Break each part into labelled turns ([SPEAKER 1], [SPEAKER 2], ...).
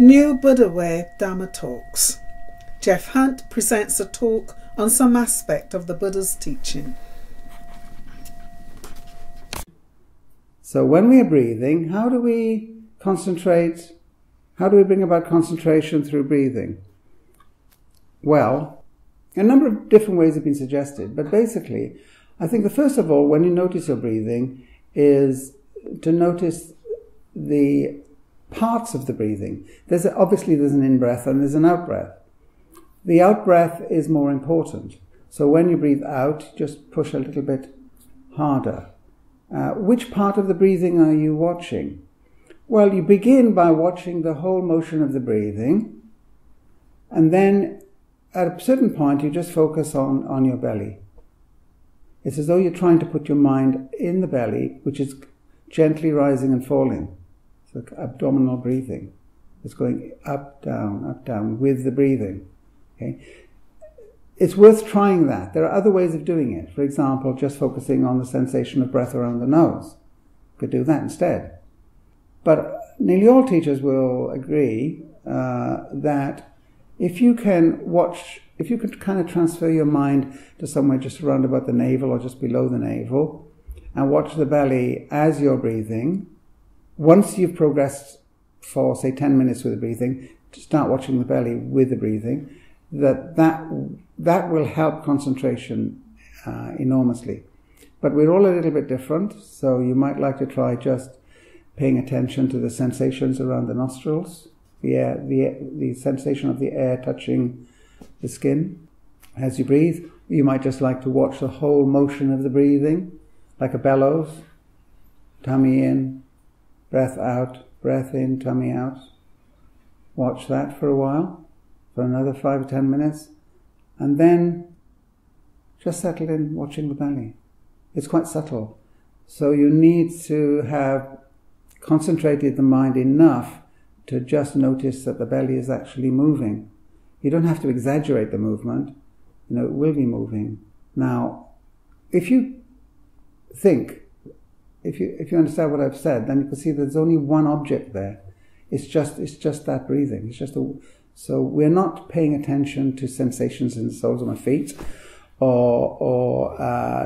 [SPEAKER 1] New Buddha Way Dhamma Talks. Jeff Hunt presents a talk on some aspect of the Buddha's teaching.
[SPEAKER 2] So when we are breathing, how do we concentrate? How do we bring about concentration through breathing? Well, a number of different ways have been suggested, but basically, I think the first of all, when you notice your breathing, is to notice the parts of the breathing. Obviously there's an in-breath and there's an out-breath. The out-breath is more important. So when you breathe out, just push a little bit harder. Which part of the breathing are you watching? Well, you begin by watching the whole motion of the breathing, and then at a certain point you just focus on your belly. It's as though you're trying to put your mind in the belly, which is gently rising and falling. So abdominal breathing. It's going up, down with the breathing. Okay? It's worth trying that. There are other ways of doing it. For example, just focusing on the sensation of breath around the nose. You could do that instead. But nearly all teachers will agree that if you can kind of transfer your mind to somewhere just around about the navel or just below the navel and watch the belly as you're breathing, once you've progressed for, say, 10 minutes with the breathing, to start watching the belly with the breathing, that will help concentration enormously. But we're all a little bit different, so you might like to try just paying attention to the sensations around the nostrils, the sensation of the air touching the skin as you breathe. You might just like to watch the whole motion of the breathing, like a bellows, tummy in, breath out, breath in, tummy out. Watch that for a while, for another 5 or 10 minutes, and then just settle in watching the belly. It's quite subtle. So you need to have concentrated the mind enough to just notice that the belly is actually moving. You don't have to exaggerate the movement. It will be moving. Now, if you understand what I've said, then you can see there's only one object there. It's just that breathing. So we're not paying attention to sensations in the soles of my feet, or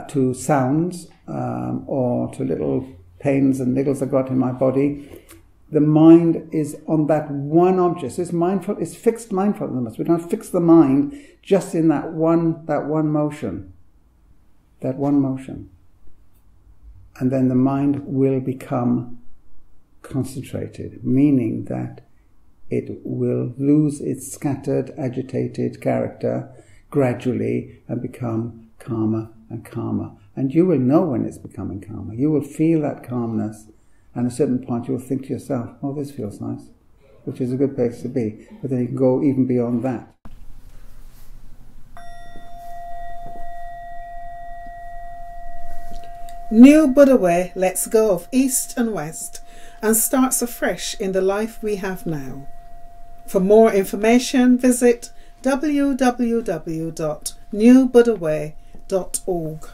[SPEAKER 2] to sounds, or to little pains and niggles I got in my body. The mind is on that one object. So it's fixed mindfulness. We don't fix the mind just in that one motion. That one motion. And then the mind will become concentrated, meaning that it will lose its scattered, agitated character gradually and become calmer and calmer. And you will know when it's becoming calmer. You will feel that calmness, and at a certain point you will think to yourself, oh, this feels nice, which is a good place to be. But then you can go even beyond that.
[SPEAKER 1] New Buddha Way lets go of East and West and starts afresh in the life we have now. For more information, visit www.newbuddhaway.org.